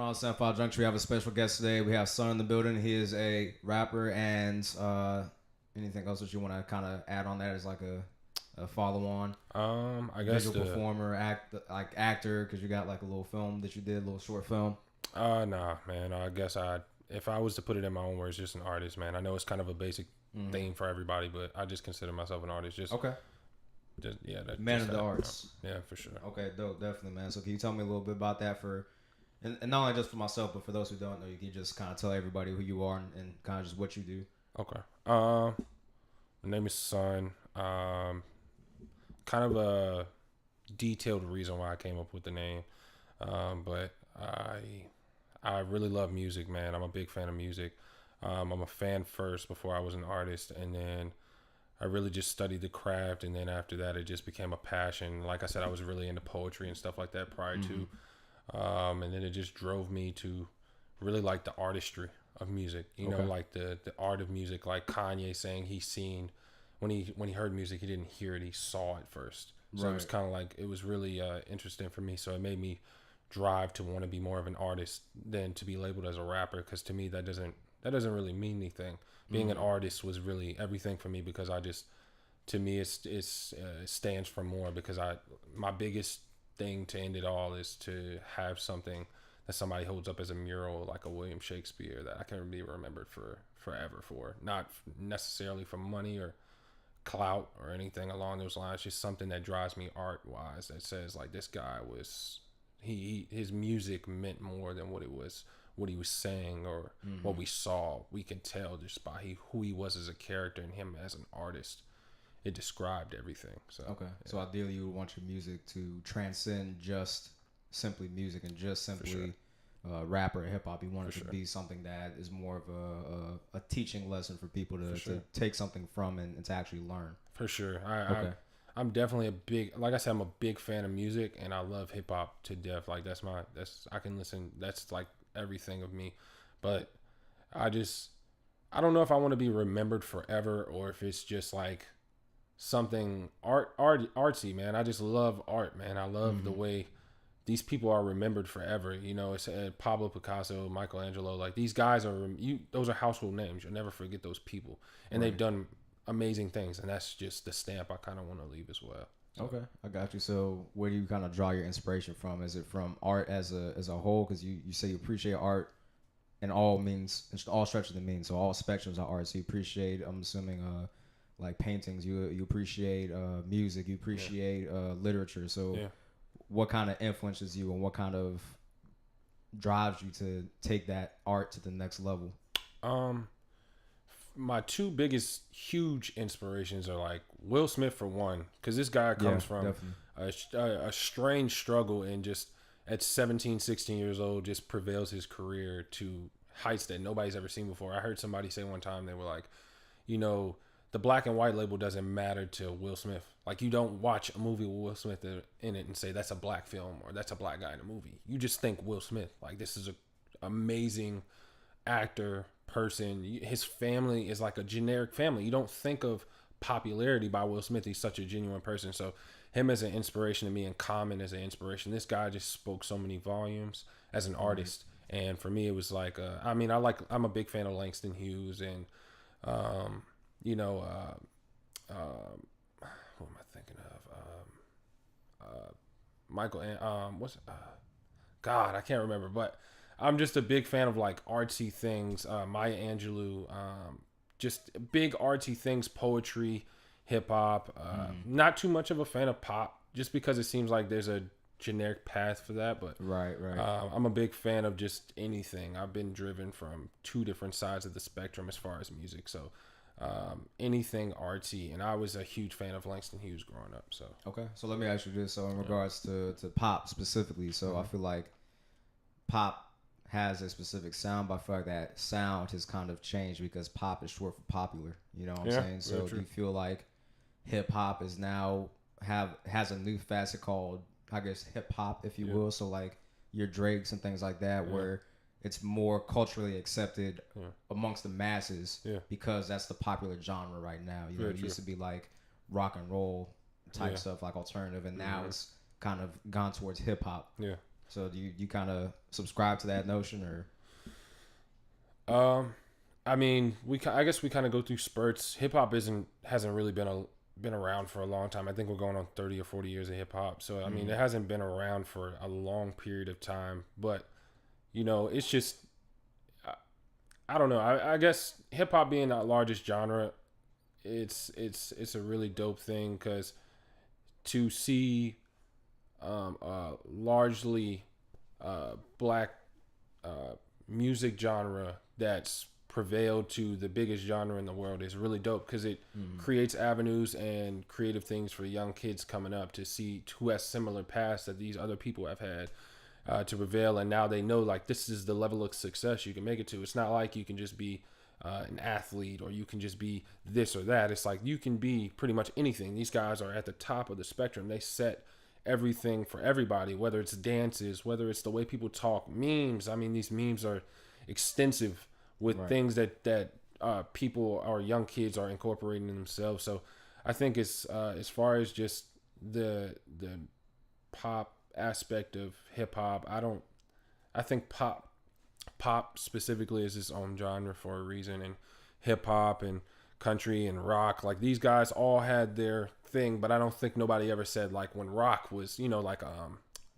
on 75Junction? We have a special guest today. We have Son in the building. He is a rapper, and anything else that you want to kind of add on that as like a follow on? I guess visual performer, actor, because you got like a little film that you did, a little short film. Nah, man. I guess if I was to put it in my own words, just an artist, man. I know it's kind of a basic theme for everybody, but I just consider myself an artist. Okay. Man of the arts. Yeah, for sure. Okay, dope, definitely, man. So can you tell me a little bit about that and not only just for myself, but for those who don't know, you can just kind of tell everybody who you are and kind of just what you do. Okay. My name is Son. Kind of a detailed reason why I came up with the name, but I really love music, man. I'm a big fan of music. I'm a fan first before I was an artist, and then I really just studied the craft, and then after that, it just became a passion. Like I said, I was really into poetry and stuff like that prior to, and then it just drove me to really like the artistry of music. You know, like the art of music. Like Kanye saying he's seen when he heard music, he didn't hear it, he saw it first. So it was kind of like it was really interesting for me. So it made me drive to want to be more of an artist than to be labeled as a rapper, because to me that doesn't really mean anything. Being an artist was really everything for me, because to me it stands for more, because my biggest thing to end it all is to have something that somebody holds up as a mural, like a William Shakespeare, that I can be remembered for forever for, not necessarily for money or clout or anything along those lines, just something that drives me art wise, that says like this guy was his music meant more than what he was saying or what we saw. We can tell just by who he was as a character and him as an artist. It described everything. So so ideally you would want your music to transcend just simply music and just simply rap or hip hop. You want it to be something that is more of a teaching lesson for people to take something from and to actually learn. For sure. I'm definitely like I said, I'm a big fan of music, and I love hip hop to death. Like I can listen. That's like everything of me. But I don't know if I want to be remembered forever, or if it's just like something artsy, man. I just love art, man. I love the way these people are remembered forever. You know, it's Pablo Picasso, Michelangelo. Like these guys those are household names. You'll never forget those people, and they've done amazing things, and that's just the stamp I kind of want to leave as well. So. Okay, I got you. So where do you kind of draw your inspiration from? Is it from art as a whole? Because you say you appreciate art in all stretches of the means, so all spectrums of art. So you appreciate, I'm assuming, like paintings. You appreciate music. You appreciate literature. So what kind of influences you, and what kind of drives you to take that art to the next level? My two biggest huge inspirations are like Will Smith, for one, because this guy comes from a strange struggle, and just at 17, 16 years old just prevails his career to heights that nobody's ever seen before. I heard somebody say one time, they were like, you know, the black and white label doesn't matter to Will Smith. Like, you don't watch a movie with Will Smith in it and say that's a black film or that's a black guy in a movie. You just think Will Smith. Like, this is an amazing actor, person. His family is like a generic family. You don't think of popularity by Will Smith. He's such a genuine person. So him as an inspiration to me, and Common as an inspiration. This guy just spoke so many volumes as an artist. And for me, it was like, I'm a big fan of Langston Hughes, and who am I thinking of? Michael, God, I can't remember, but I'm just a big fan of like artsy things. Maya Angelou, just big artsy things, poetry, hip hop. Not too much of a fan of pop, just because it seems like there's a generic path for that. But right. I'm a big fan of just anything. I've been driven from two different sides of the spectrum as far as music. So anything artsy, and I was a huge fan of Langston Hughes growing up. So so let me ask you this. So in regards to pop specifically, so I feel like pop has a specific sound, but I feel like that sound has kind of changed because pop is short for popular. You know what I'm saying? So do you feel like hip hop is now has a new facet called, I guess, hip hop, if you will? So like your Drakes and things like that, where it's more culturally accepted amongst the masses because that's the popular genre right now. You know, it used to be like rock and roll type stuff, like alternative, and now it's kind of gone towards hip hop. So do you kind of subscribe to that notion, or? I mean, I guess we kind of go through spurts. Hip hop hasn't really been around for a long time. I think we're going on 30 or 40 years of hip hop. So I mean, it hasn't been around for a long period of time. But it's just I don't know. I guess hip hop being the largest genre, it's a really dope thing because to see largely black music genre that's prevailed to the biggest genre in the world is really dope because it creates avenues and creative things for young kids coming up to see who has similar paths that these other people have had to prevail, and now they know like this is the level of success you can make it to. It's not like you can just be an athlete or you can just be this or that. It's like you can be pretty much anything. These guys are at the top of the spectrum. They set everything for everybody, whether it's dances, whether it's the way people talk, memes. I mean, these memes are extensive with things that people or young kids are incorporating in themselves. So I think it's as far as just the pop aspect of hip hop, I think pop specifically is its own genre for a reason, and hip hop and country and rock, like these guys all had their thing, but I don't think nobody ever said like when rock was, like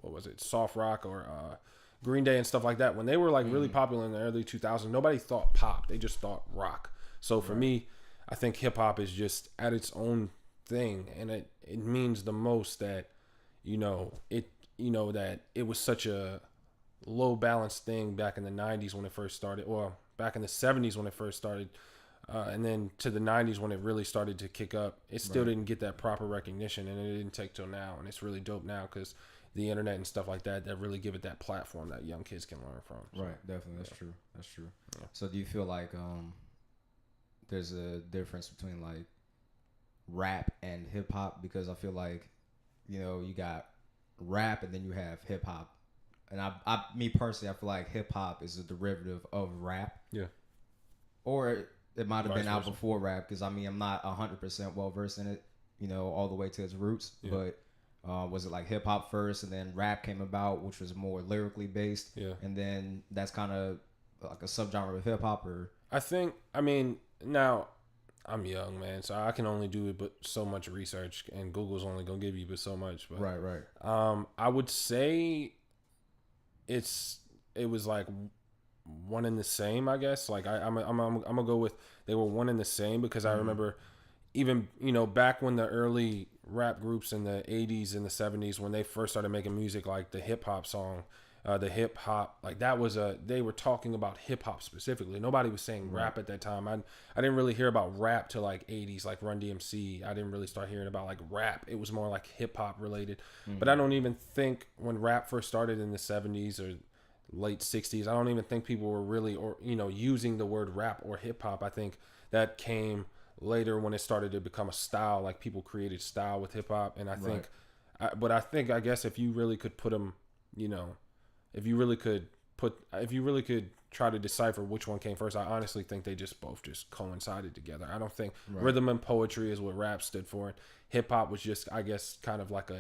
what was it, soft rock or Green Day and stuff like that, when they were like really popular in the early 2000s, nobody thought pop, they just thought rock. So for me, I think hip hop is just at its own thing, and it means the most that that it was such a low balanced thing back in the 90s when it first started, or back in the 70s when it first started, and then to the 90s when it really started to kick up. It still didn't get that proper recognition, and it didn't take till now, and it's really dope now because the internet and stuff like that really give it that platform that young kids can learn from. So, right, definitely, that's true. Yeah. So do you feel like there's a difference between like rap and hip hop? Because I feel like you got rap and then you have hip hop, and me personally, I feel like hip hop is a derivative of rap. Yeah. Or it might have been out before rap, because I mean I'm not 100% well versed in it, all the way to its roots. Yeah. But was it like hip hop first and then rap came about, which was more lyrically based? Yeah. And then that's kind of like a subgenre of hip hop, or? I mean, now I'm young, man, so I can only do it but so much research, and Google's only gonna give you but so much. But, right. I would say it was like one and the same, I guess. Like I'm gonna go with they were one and the same, because I remember even back when the early rap groups in the 80s and the 70s, when they first started making music, like the hip hop song. The hip hop, like that was they were talking about hip hop specifically. Nobody was saying rap at that time. I didn't really hear about rap till like 80s, like Run DMC. I didn't really start hearing about like rap. It was more like hip hop related. But I don't even think when rap first started in the 70s or late 60s, I don't even think people were really using the word rap or hip hop. I think that came later when it started to become a style. Like people created style with hip hop, and I think, I guess if you really could put them, if you really could try to decipher which one came first, I honestly think they both coincided together. I don't think rhythm and poetry is what rap stood for. And hip hop was just, I guess, kind of like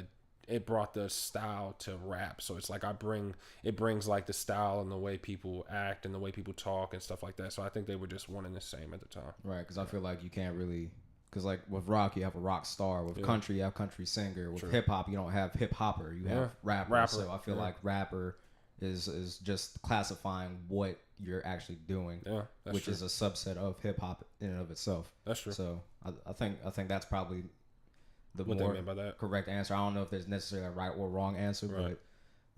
it brought the style to rap. So it's like it brings like the style and the way people act and the way people talk and stuff like that. So I think they were just one and the same at the time. Right, because I feel like you can't really, because like with rock you have a rock star, with country you have country singer, with hip hop you don't have hip hopper, you have rapper. So I feel like rapper is just classifying what you're actually doing, which is a subset of hip hop in and of itself. That's true. So I think that's probably the what more they mean by that. Correct answer. I don't know if there's necessarily a right or wrong answer, but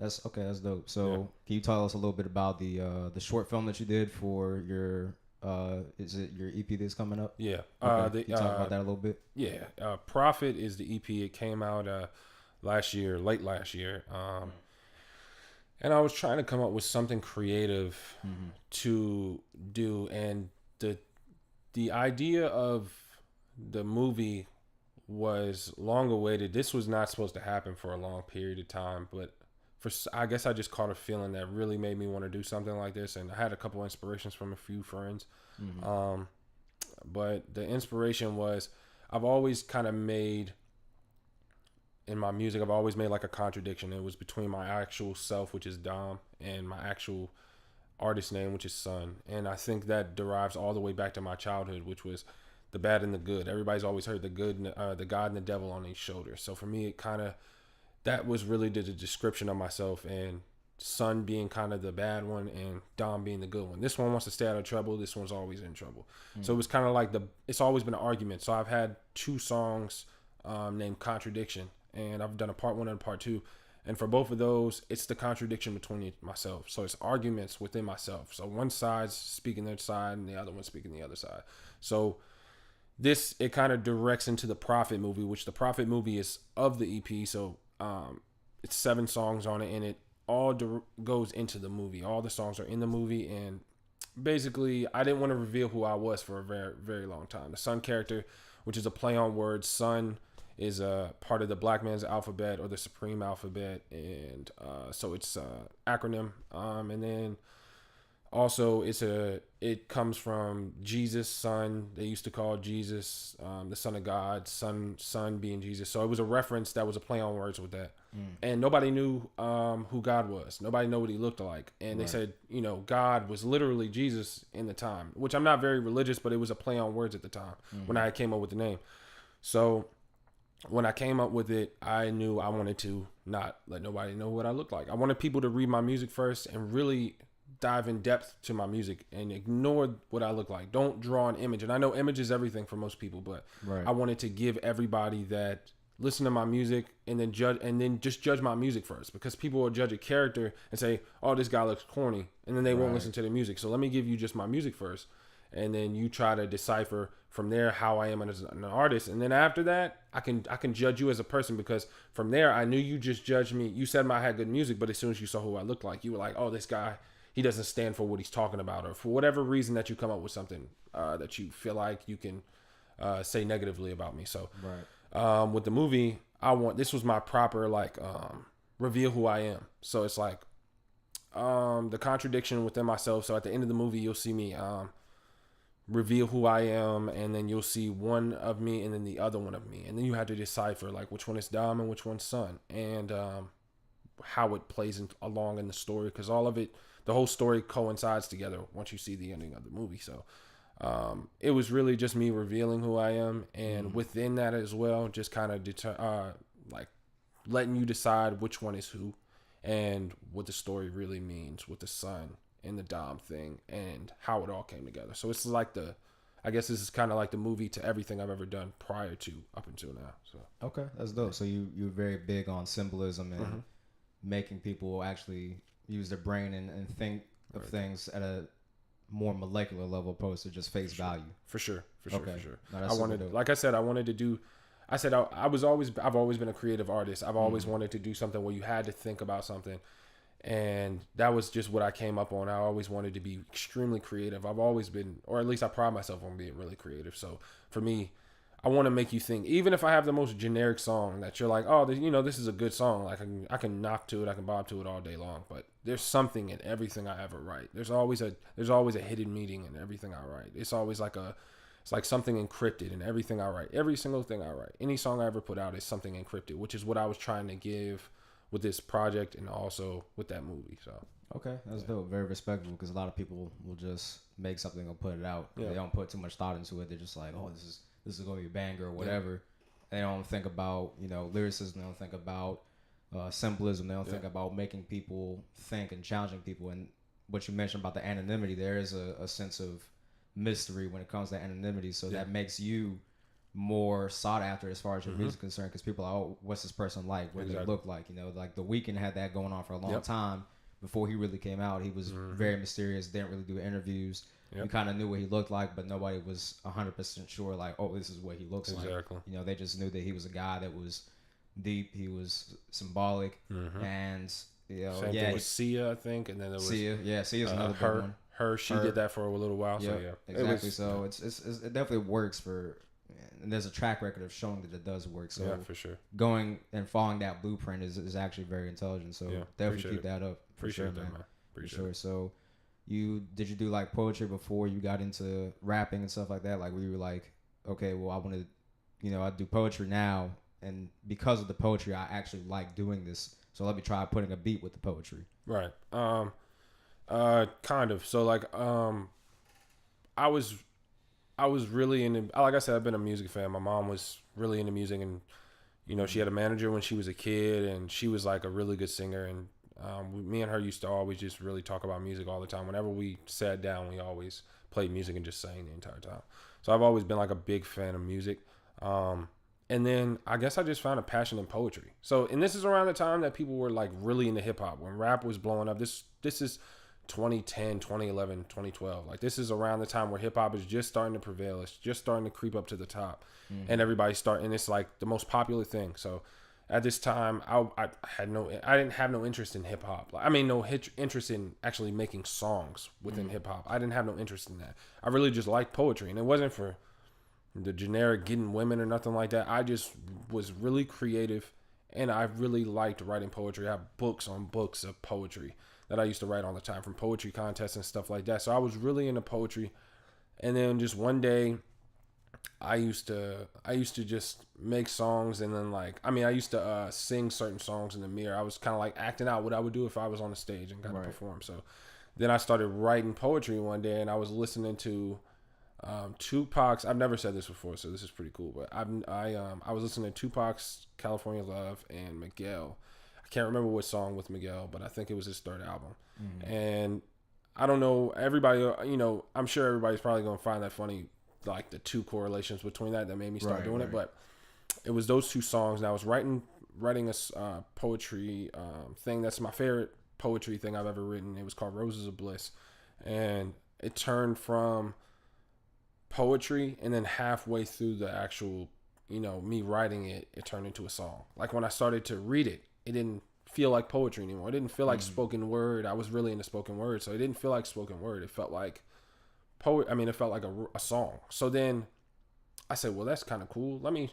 that's okay. That's dope. So can you tell us a little bit about the short film that you did for your is it your EP that's coming up? Yeah. Okay. Can you talk about that a little bit? Yeah. Profit is the EP. It came out late last year. And I was trying to come up with something creative to do, and the idea of the movie was long awaited. This was not supposed to happen for a long period of time, but I guess I just caught a feeling that really made me want to do something like this, and I had a couple inspirations from a few friends. But the inspiration was, I've always kind of made in my music, I've always made like a contradiction. It was between my actual self, which is Dom, and my actual artist name, which is Sun. And I think that derives all the way back to my childhood, which was the bad and the good. Everybody's always heard the good, the God and the devil on each shoulder. So for me, it kind of, that was really the description of myself, and Sun being kind of the bad one and Dom being the good one. This one wants to stay out of trouble. This one's always in trouble. So it was kind of like it's always been an argument. So I've had 2 songs named Contradiction, and I've done a part 1 and a part 2. And for both of those, it's the contradiction between myself. So it's arguments within myself. So one side's speaking their side and the other one's speaking the other side. So it kind of directs into the Prophet movie, which the Prophet movie is of the EP. So it's 7 songs on it, and it all goes into the movie. All the songs are in the movie, and basically I didn't want to reveal who I was for a very, very long time. The Sun character, which is a play on words, Sun is a part of the Black man's alphabet, or the supreme alphabet, and so it's a acronym, and then also it comes from Jesus, Son. They used to call Jesus the Son of God, Son being Jesus. So it was a reference that was a play on words with that. And nobody knew who God was. Nobody knew what he looked like. And they said, God was literally Jesus in the time, which I'm not very religious, but it was a play on words at the time when I came up with the name. So when I came up with it, I knew I wanted to not let nobody know what I looked like. I wanted people to read my music first and really dive in depth to my music and ignore what I look like. Don't draw an image. And I know image is everything for most people, but I wanted to give everybody that listen to my music and then just judge my music first, because people will judge a character and say, oh, this guy looks corny, and then they won't listen to the music. So let me give you just my music first, and then you try to decipher from there how I am as an artist. And then after that, I can judge you as a person, because from there I knew you just judged me. You said I had good music, but as soon as you saw who I looked like, you were like, oh, this guy, he doesn't stand for what he's talking about, or for whatever reason that you come up with something that you feel like you can say negatively about me. So with the movie, this was my proper reveal who I am. So it's like the contradiction within myself. So at the end of the movie, you'll see me reveal who I am, and then you'll see one of me and then the other one of me, and then you have to decipher like which one is Dom and which one's Sun, and how it plays along in the story, because all of it, the whole story coincides together once you see the ending of the movie. So it was really just me revealing who I am, and within that as well, just kind of letting you decide which one is who and what the story really means with the Sun and the Dom thing and how it all came together. So it's like I guess this is kind of like the movie to everything I've ever done prior to up until now. So okay, that's dope. So you're very big on symbolism and making people actually use their brain and think of things at a more molecular level opposed to just face value. For sure. No, I wanted, like I said, I wanted to do. I said I've always been a creative artist. I've always wanted to do something where you had to think about something, and that was just what I came up on. I always wanted to be extremely creative. I've always been, or at least I pride myself on being really creative. So for me, I want to make you think. Even if I have the most generic song that you're like, oh, this is a good song. Like I can knock to it, I can bob to it all day long. But there's something in everything I ever write. There's always a hidden meaning in everything I write. It's always it's like something encrypted in everything I write. Every single thing I write, any song I ever put out is something encrypted, which is what I was trying to give with this project and also with that movie. So okay, that's dope. Very respectful, because a lot of people will just make something and put it out. They don't put too much thought into it. They're just like, oh, this is going to be a banger or whatever. They don't think about lyricism. They don't think about symbolism. They don't think about making people think and challenging people. And what you mentioned about the anonymity, there is a sense of mystery when it comes to anonymity. So that makes you more sought after as far as your music is concerned, because people are, oh, what's this person like? What do they look like? Like The Weeknd had that going on for a long time before he really came out. He was very mysterious, didn't really do interviews. You kind of knew what he looked like, but nobody was 100% sure, like, oh, this is what he looks like. They just knew that he was a guy that was deep, he was symbolic, and same thing with Sia, I think, and then there was Sia's another big one. She did that for a little while. So exactly. It definitely works for, and there's a track record of showing that it does work. So for sure, going and following that blueprint is actually very intelligent. So definitely keep that up. Appreciate that, man. Appreciate it. So did you do like poetry before you got into rapping and stuff like that? Like, were you like, okay, well, I want to, I do poetry now, and because of the poetry, I actually like doing this. So let me try putting a beat with the poetry. Right. Kind of. So like, I was really into, like I said, I've been a music fan. My mom was really into music, and she had a manager when she was a kid, and she was like a really good singer. And me and her used to always just really talk about music all the time. Whenever we sat down, we always played music and just sang the entire time. So I've always been like a big fan of music. And then I guess I just found a passion in poetry. So, and this is around the time that people were like really into hip hop, when rap was blowing up. This is 2010, 2011, 2012. Like, this is around the time where hip hop is just starting to prevail. It's just starting to creep up to the top, and everybody's starting. It's like the most popular thing. So, at this time, I didn't have no interest in hip hop. I mean, no interest in actually making songs within hip hop. I didn't have no interest in that. I really just liked poetry, and it wasn't for the generic getting women or nothing like that. I just was really creative, and I really liked writing poetry. I have books on books of poetry that I used to write all the time, from poetry contests and stuff like that. So I was really into poetry. And then just one day, I used to just make songs, and then I used to sing certain songs in the mirror. I was kind of like acting out what I would do if I was on the stage and got to perform. So then I started writing poetry one day, and I was listening to Tupac's. I've never said this before, so this is pretty cool. But I was listening to Tupac's California Love and Miguel. I can't remember what song with Miguel, but I think it was his third album. And I don't know, everybody, I'm sure everybody's probably gonna find that funny, like the two correlations between that made me start doing it. But it was those two songs, and I was writing a poetry thing. That's my favorite poetry thing I've ever written. It was called Roses of Bliss, and it turned from poetry, and then halfway through the actual, me writing it turned into a song. Like, when I started to read it, it didn't feel like poetry anymore. It didn't feel like spoken word. I was really into spoken word, so it didn't feel like spoken word. It felt like it felt like a song. So then I said, well, that's kind of cool. Let me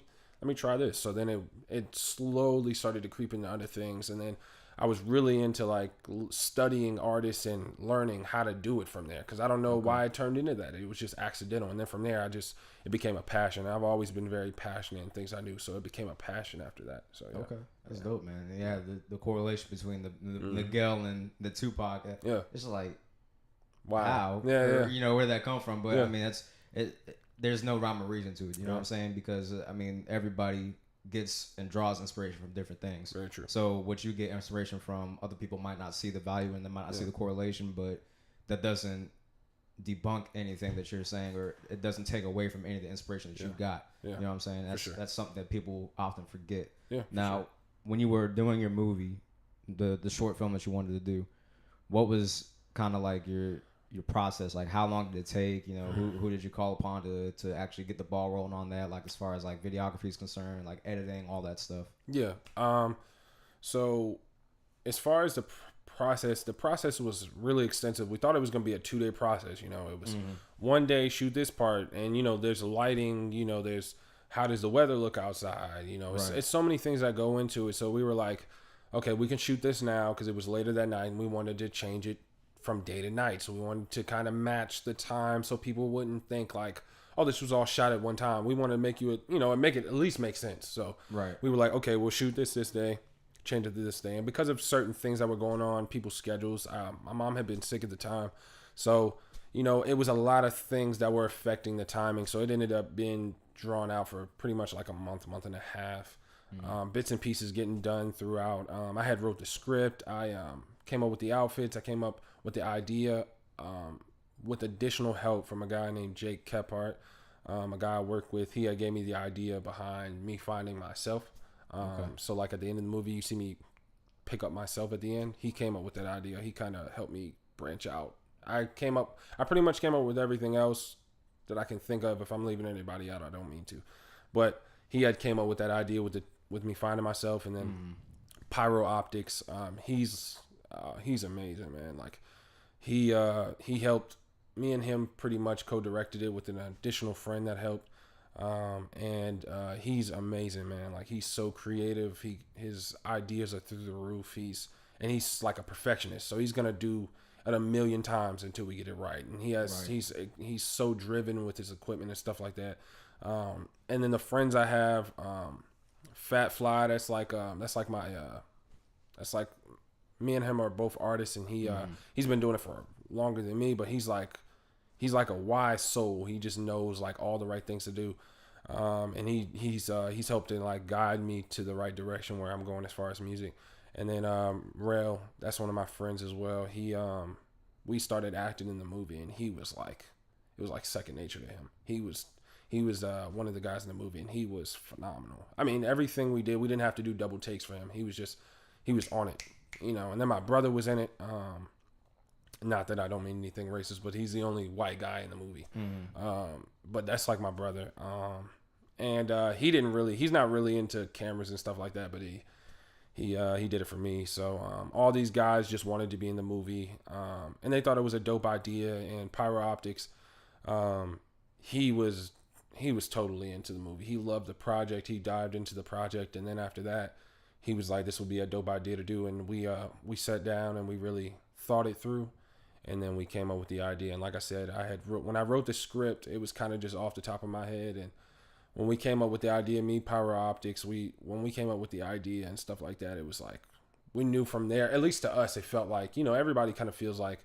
try this. So then it slowly started to creep into other things, and then I was really into like studying artists and learning how to do it from there, because I don't know why I turned into that. It was just accidental, and then from there it became a passion. I've always been very passionate in things I do, so it became a passion after that. So yeah. Okay, that's dope, man. Yeah, the correlation between the Miguel and the Tupac. Yeah, it's like, wow. Yeah. Where did that come from? But I mean, that's it. There's no rhyme or reason to it. You know what I'm saying? Because I mean, everybody gets and draws inspiration from different things. Very true. So what you get inspiration from, other people might not see the value and they might not see the correlation, but that doesn't debunk anything that you're saying, or it doesn't take away from any of the inspiration that you got. You know what I'm saying? That's something that people often forget. Now, when you were doing your movie, the short film that you wanted to do, what was kind of like your process? Like, how long did it take? Who did you call upon to actually get the ball rolling on that? Like, as far as like videography is concerned, like editing, all that stuff. Yeah. So as far as the process was really extensive. We thought it was going to be a 2-day process. It was one day, shoot this part, and there's lighting. There's how does the weather look outside. It's so many things that go into it. So we were like, okay, we can shoot this now, because it was later that night, and we wanted to change it from day to night. So we wanted to kind of match the time, so people wouldn't think like, oh, this was all shot at one time. We want to make make it at least make sense. So we were like, okay, we'll shoot this day, change it to this day. And because of certain things that were going on, people's schedules, my mom had been sick at the time. So, it was a lot of things that were affecting the timing. So it ended up being drawn out for pretty much like a month and a half. Bits and pieces getting done throughout. I had wrote the script. I came up with the outfits. I came up with the idea, with additional help from a guy named Jake Kephart, a guy I work with. He gave me the idea behind me finding myself. So like at the end of the movie, you see me pick up myself at the end. He came up with that idea. He kind of helped me branch out. I pretty much came up with everything else that I can think of. If I'm leaving anybody out, I don't mean to. But he had came up with that idea with me finding myself, and then Pyro Optics. He's amazing, man. Like he helped me, and him pretty much co-directed it with an additional friend that helped. And he's amazing, man. Like, he's so creative. His ideas are through the roof. He's like a perfectionist. So he's gonna do it 1,000,000 times until we get it right. And he's so driven with his equipment and stuff like that. And then the friends I have, Fat Fly. That's like my that's like me and him are both artists, and he's been doing it for longer than me, but he's like a wise soul. He just knows like all the right things to do. And he's helped to like guide me to the right direction where I'm going as far as music. And then Rail, that's one of my friends as well. We started acting in the movie, and it was like second nature to him. He was one of the guys in the movie, and he was phenomenal. I mean, everything we did, we didn't have to do double takes for him. He was on it, And then my brother was in it. Not that I don't mean anything racist, but he's the only white guy in the movie. But that's like my brother. And he's not really into cameras and stuff like that, but he did it for me. So all these guys just wanted to be in the movie, and they thought it was a dope idea. And Pyro Optics, he was totally into the movie. He loved the project. He dived into the project, and then after that, he was like, "This would be a dope idea to do." And we sat down and we really thought it through. And then we came up with the idea. And like I said, when I wrote the script, it was kind of just off the top of my head. And when we came up with the idea, me, Pyro Optics, when we came up with the idea and stuff like that, it was like, we knew from there, at least to us, it felt like, everybody kind of feels like,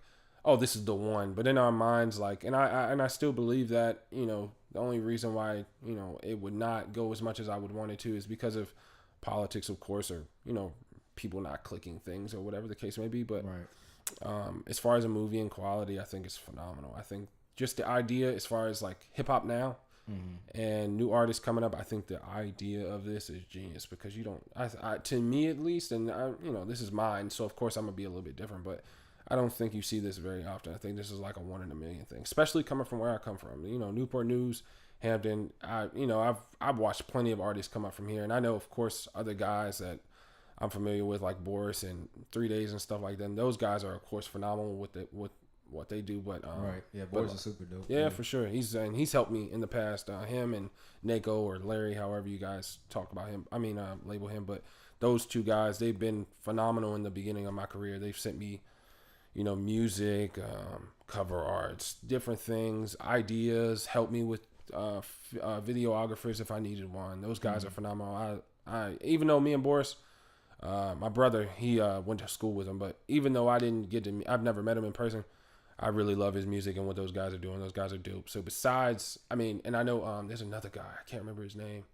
oh, this is the one. But in our minds, like, and I still believe that, the only reason why, it would not go as much as I would want it to is because of politics, of course, or, people not clicking things or whatever the case may be. But right. As far as a movie and quality, I think it's phenomenal. I think just the idea, as far as like hip hop now and new artists coming up, I think the idea of this is genius, because you don't, to me at least, and this is mine, so of course I'm gonna be a little bit different, but I don't think you see this very often. I think this is like a 1 in a million thing, especially coming from where I come from. Newport News, Hampton. I've watched plenty of artists come up from here, and I know, of course, other guys that I'm familiar with, like Boris and 3 Days and stuff like that. And those guys are, of course, phenomenal with what they do. But right, yeah, Boris is super dope. Yeah, for sure. He's helped me in the past. Him and Neko or Larry, however you guys talk about him. I mean, label him. But those two guys, they've been phenomenal in the beginning of my career. They've sent me, music, cover arts, different things, ideas. Helped me with videographers if I needed one. Those guys are phenomenal. I even though me and Boris. My brother, he went to school with him, but even though I've never met him in person, I really love his music and what those guys are doing. Those guys are dope. So besides, and I know there's another guy, I can't remember his name,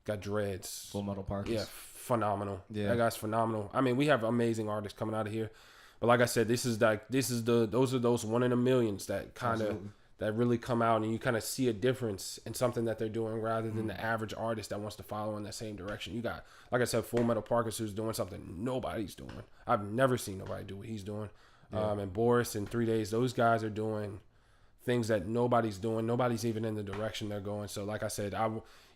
got dreads. Full Metal Parkers. Yeah, phenomenal. Yeah, that guy's phenomenal. We have amazing artists coming out of here, but like I said, those are those 1 in a millions that kind of that really come out, and you kind of see a difference in something that they're doing rather than the average artist that wants to follow in that same direction. You got, like I said, Full Metal Parkers, who's doing something nobody's doing. I've never seen nobody do what he's doing. Yeah. And Boris and 3 Days, those guys are doing things that nobody's doing. Nobody's even in the direction they're going. So like I said,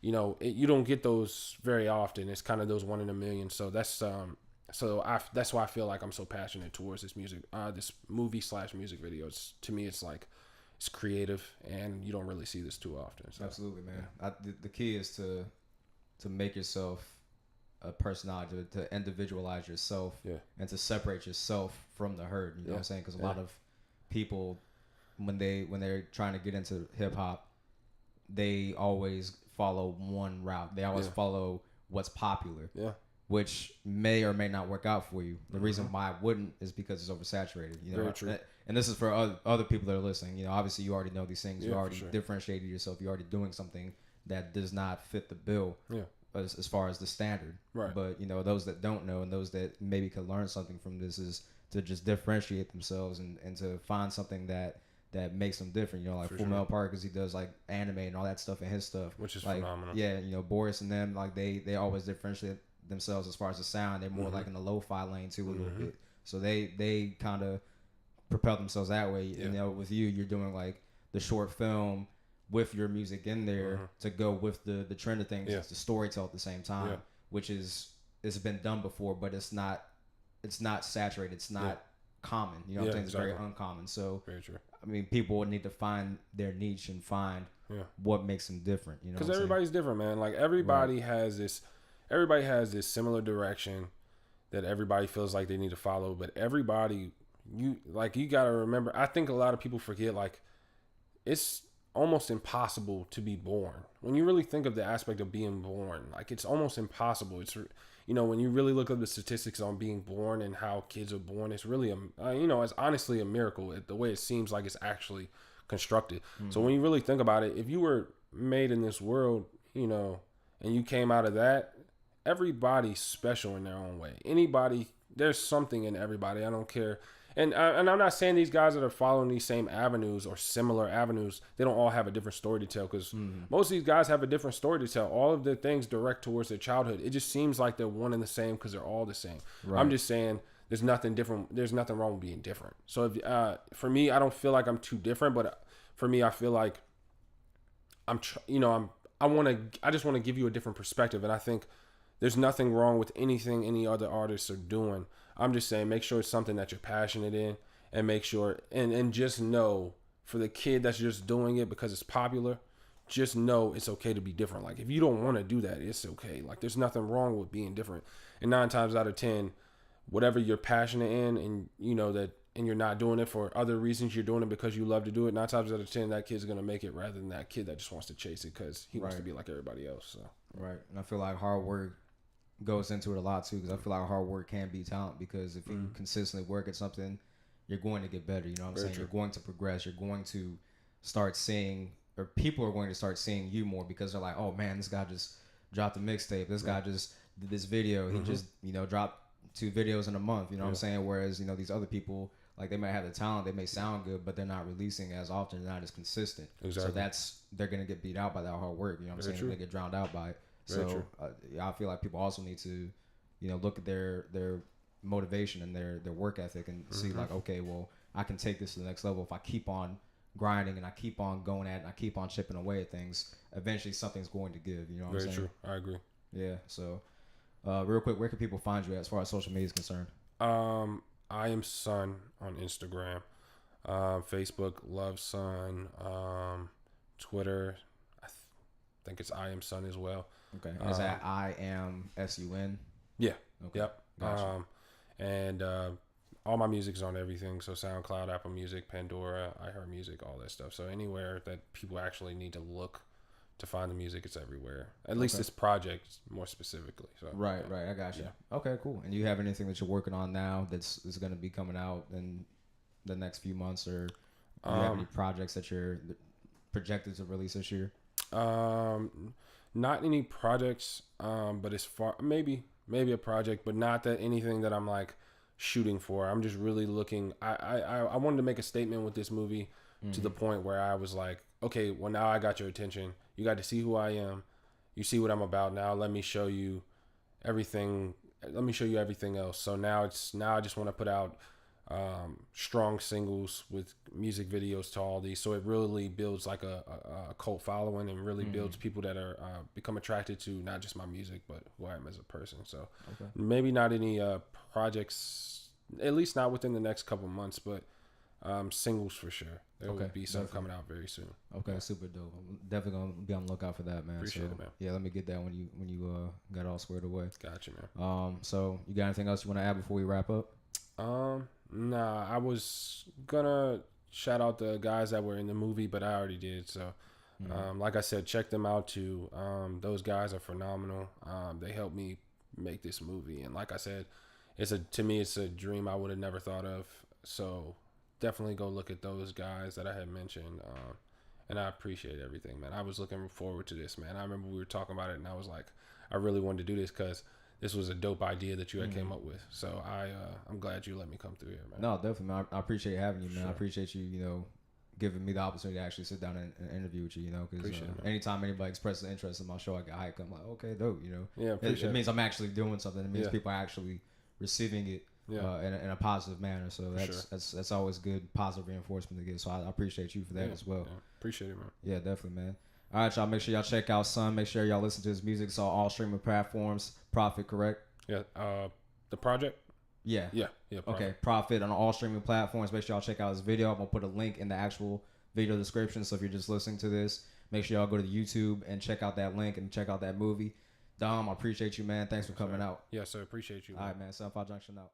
you don't get those very often. It's kind of those 1 in a million. So that's that's why I feel like I'm so passionate towards this music, this movie/music videos. To me, it's like, it's creative, and you don't really see this too often. So. Absolutely, man. Yeah. The key is to make yourself a personality, to individualize yourself, and to separate yourself from the herd. You know what I'm saying? Because a lot of people, when they're trying to get into hip hop, they always follow one route. They always follow what's popular. Yeah. Which may or may not work out for you. The reason why it wouldn't is because it's oversaturated. Very true. And this is for other people that are listening. Obviously you already know these things. You already differentiated yourself. You're already doing something that does not fit the bill as far as the standard. Right. But, those that don't know and those that maybe could learn something from this is to just differentiate themselves and to find something that makes them different. Like Full Metal Parkers, he does like anime and all that stuff in his stuff. Which is like, phenomenal. Yeah, Boris and them, like they always differentiate themselves as far as the sound. They're more like in the lo-fi lane too a little bit. So they kind of propel themselves that way. With you're doing like the short film with your music in there to go with the trend of things. It's the storytelling at the same time, which it's been done before, but it's not saturated. It's not common. What I'm saying? It's very uncommon. So very true. People need to find their niche and find what makes them different. Because everybody's different, man. Like everybody has this similar direction that everybody feels like they need to follow, but everybody, you got to remember, I think a lot of people forget, like, it's almost impossible to be born. When you really think of the aspect of being born, like it's almost impossible. It's, you know, when you really look at the statistics on being born and how kids are born, it's really you know, it's honestly a miracle the way it seems like it's actually constructed. So when you really think about it, if you were made in this world, you know, and you came out of that, everybody's special in their own way. Anybody, there's something in everybody. I don't care. And I'm not saying these guys that are following these same avenues or similar avenues, they don't all have a different story to tell, because most of these guys have a different story to tell. All of their things direct towards their childhood. It just seems like they're one and the same because they're all the same. Right. I'm just saying there's nothing different. There's nothing wrong with being different. So if, for me, I don't feel like I'm too different, but for me, I feel like I just want to give you a different perspective. And I think there's nothing wrong with anything any other artists are doing. I'm just saying, make sure it's something that you're passionate in, and make sure, and just know, for the kid that's just doing it because it's popular, just know it's okay to be different. Like, if you don't want to do that, it's okay. Like, there's nothing wrong with being different. And 9 times out of 10, whatever you're passionate in, and you know that, and you're not doing it for other reasons, you're doing it because you love to do it, 9 times out of 10, that kid's going to make it, rather than that kid that just wants to chase it because he wants to be like everybody else. So. Right. And I feel like hard work goes into it a lot too, because I feel like hard work can be talent, because if you consistently work at something, you're going to get better. You know what I'm saying? True. You're going to progress. You're going to start seeing, or people are going to start seeing you more, because they're like, oh man, this guy just dropped a mixtape. This guy just did this video. He just, you know, dropped 2 videos in a month. You know what I'm saying? Whereas, you know, these other people, like, they might have the talent, they may sound good, but they're not releasing as often, they're not as consistent. Exactly. So they're going to get beat out by that hard work. You know what I'm saying? They get drowned out by it. So I feel like people also need to, you know, look at their motivation and their work ethic, and see like, okay, well, I can take this to the next level if I keep on grinding and I keep on going at it and I keep on chipping away at things. Eventually, something's going to give. You know what I'm saying? Very true. I agree. Yeah. So, real quick, where can people find you as far as social media is concerned? I am Son on Instagram, Facebook, Love Son, Twitter. I think it's I Am Son as well. Okay. Is that I Am SUN? Yeah. Okay. Yep. Gotcha. And all my music's on everything. So SoundCloud, Apple Music, Pandora, iHeartMusic, all that stuff. So anywhere that people actually need to look to find the music, it's everywhere. At least this project more specifically. So right. I got you. Yeah. Okay, cool. And you have anything that you're working on now that's going to be coming out in the next few months, or do you have any projects that you're projected to release this year? Not any projects, but as far maybe a project, but not that anything that I'm like shooting for. I'm just really looking. I wanted to make a statement with this movie to the point where I was like, okay, well, now I got your attention. You got to see who I am. You see what I'm about. Now let me show you everything. Let me show you everything else. So now I just want to put out strong singles with music videos to all these, so it really builds like a cult following, and really builds people that are become attracted to not just my music but who I am as a person. So maybe not any projects, at least not within the next couple months, but singles for sure. There will be some coming out very soon. Okay, super dope. I'm definitely gonna be on the lookout for that, man. Appreciate it, man. Yeah, let me get that when you got all squared away. Gotcha, man. So you got anything else you want to add before we wrap up? Nah, I was gonna shout out the guys that were in the movie, but I already did. So, like I said, check them out too. Those guys are phenomenal. They helped me make this movie, and like I said, to me it's a dream I would have never thought of. So definitely go look at those guys that I had mentioned. And I appreciate everything, man. I was looking forward to this, man. I remember we were talking about it, and I was like, I really wanted to do this because this was a dope idea that you had came up with. So I'm glad you let me come through here, man. No, definitely, man. I appreciate having you, man. Sure. I appreciate you, you know, giving me the opportunity to actually sit down and interview with you, you know, because anytime anybody expresses interest in my show, I get hyped. I'm like, okay, dope, you know. Yeah, it means I'm actually doing something. It means people are actually receiving it in a positive manner. So that's always good, positive reinforcement to get. So I appreciate you for that as well. Yeah. Appreciate it, man. Yeah, definitely, man. All right, y'all. Make sure y'all check out Son. Make sure y'all listen to his music. It's on all streaming platforms. Profit, correct? Yeah. The project? Yeah. Profit. Okay. Profit on all streaming platforms. Make sure y'all check out his video. I'm gonna put a link in the actual video description. So if you're just listening to this, make sure y'all go to YouTube and check out that link and check out that movie. Dom, I appreciate you, man. Thanks for coming out. Yes, sir. Appreciate you. All right, man. 75Junction out.